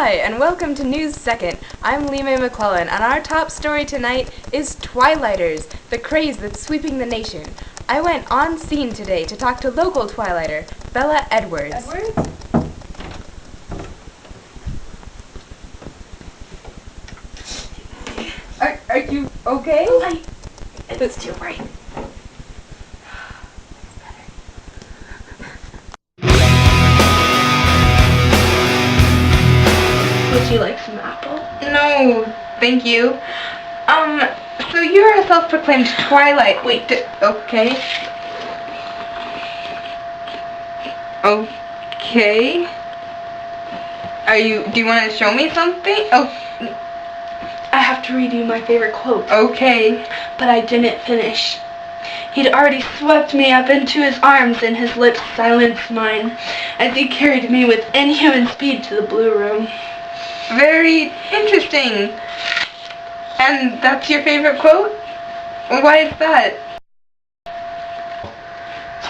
Hi, and welcome to News Second. I'm Lee Mae McClellan, and our top story tonight is Twilighters, the craze that's sweeping the nation. I went on scene today to talk to local Twilighter, Bella Edwards. Are you okay? Oh, it's too bright. Would you like some apple? No, thank you. So you're a self-proclaimed Twilight. Wait, okay. Okay. Do you want to show me something? Oh. I have to read you my favorite quote. Okay. But I didn't finish. He'd already swept me up into his arms, and his lips silenced mine as he carried me with inhuman speed to the blue room. Very interesting. And that's your favorite quote? Why is that?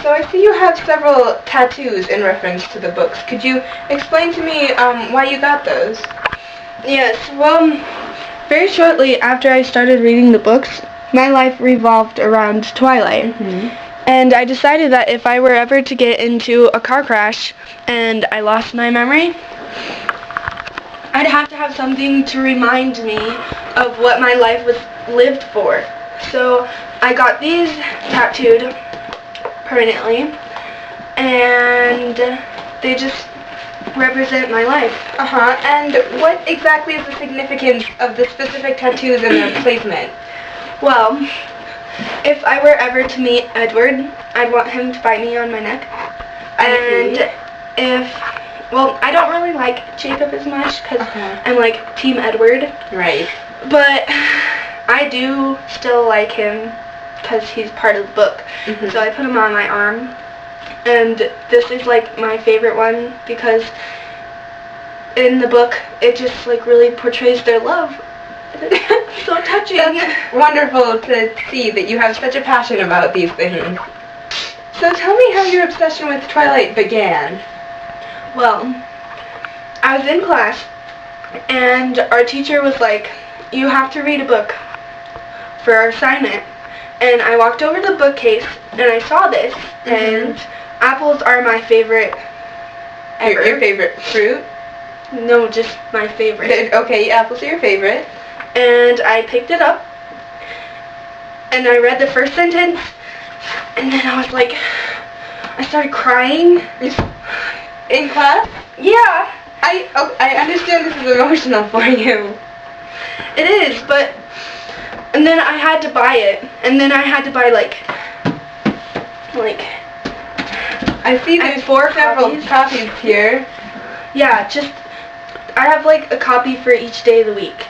So I see you have several tattoos in reference to the books. Could you explain to me why you got those? Yes, well, very shortly after I started reading the books, my life revolved around Twilight. And I decided that if I were ever to get into a car crash and I lost my memory, I'd have to have something to remind me of what my life was lived for. So I got these tattooed permanently, and they just represent my life. And what exactly is the significance of the specific tattoos and their placement? Well, if I were ever to meet Edward, I'd want him to bite me on my neck. And well, I don't really like Jacob as much because I'm like Team Edward. Right. But I do still like him because he's part of the book. So I put him on my arm. And this is like my favorite one because in the book it just like really portrays their love. It's so touching. That's wonderful to see that you have such a passion about these things. So tell me how your obsession with Twilight began. Well, I was in class and our teacher was like, you have to read a book for our assignment. And I walked over to the bookcase and I saw this, and apples are my favorite ever. Your favorite fruit? No, just my favorite. Okay, apples are your favorite. And I picked it up and I read the first sentence, and then I was like, I started crying. In class? Yeah. I understand this is emotional for you. It is, but and then I had to buy it, and then I had to buy like I see there's several copies here. Yeah, just I have like a copy for each day of the week.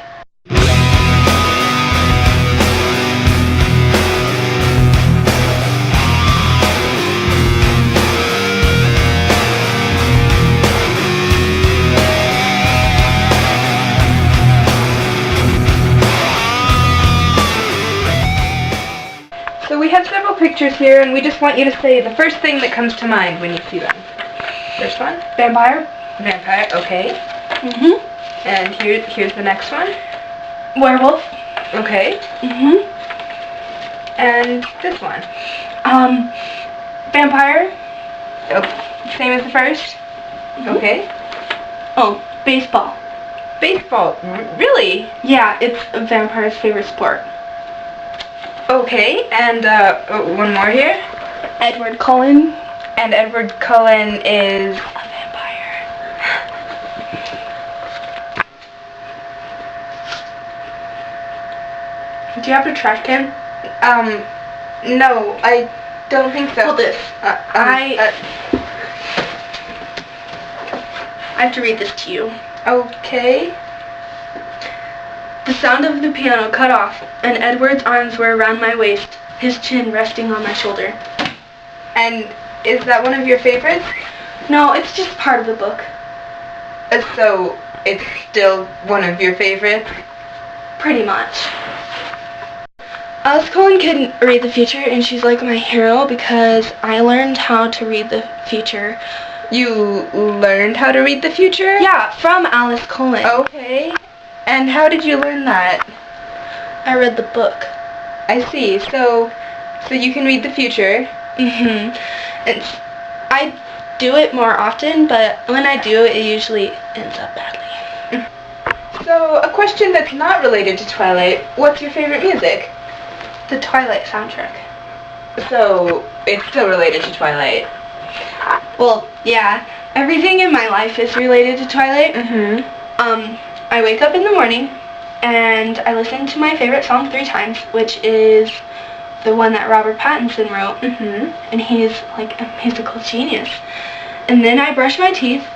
So we have several pictures here, and we just want you to say the first thing that comes to mind when you see them. First one? Vampire. Vampire, okay. And here's the next one. Werewolf. Okay. And this one. Vampire. Oh, same as the first? Okay. Oh, baseball. Baseball, really? Yeah, it's a vampire's favorite sport. Okay, and one more here. Edward Cullen. And Edward Cullen is a vampire. Do you have a trash can? No, I don't think so. Hold this. I have to read this to you. Okay. The sound of the piano cut off, and Edward's arms were around my waist, his chin resting on my shoulder. And is that one of your favorites? No, it's just part of the book. So it's still one of your favorites? Pretty much. Alice Cullen can read the future, and she's like my hero because I learned how to read the future You learned how to read the future? Yeah, from Alice Cullen. Okay. And how did you learn that? I read the book. I see. So you can read the future. And I do it more often, but when I do, it usually ends up badly. So, a question that's not related to Twilight. What's your favorite music? The Twilight soundtrack. So, it's still related to Twilight. Well, yeah. Everything in my life is related to Twilight. I wake up in the morning, and I listen to my favorite song 3 times, which is the one that Robert Pattinson wrote. And he's like a musical genius. And then I brush my teeth,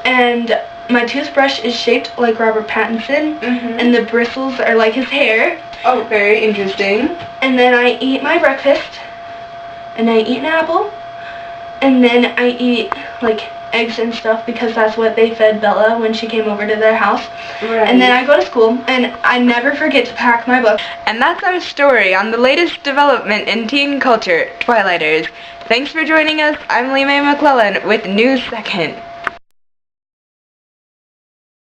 and my toothbrush is shaped like Robert Pattinson, and the bristles are like his hair. Oh, very interesting. And then I eat my breakfast, and I eat an apple, and then I eat like eggs and stuff because that's what they fed Bella when she came over to their house. Right. And then I go to school, and I never forget to pack my book. And that's our story on the latest development in teen culture, Twilighters. Thanks for joining us. I'm Lee Mae McClellan with News Second.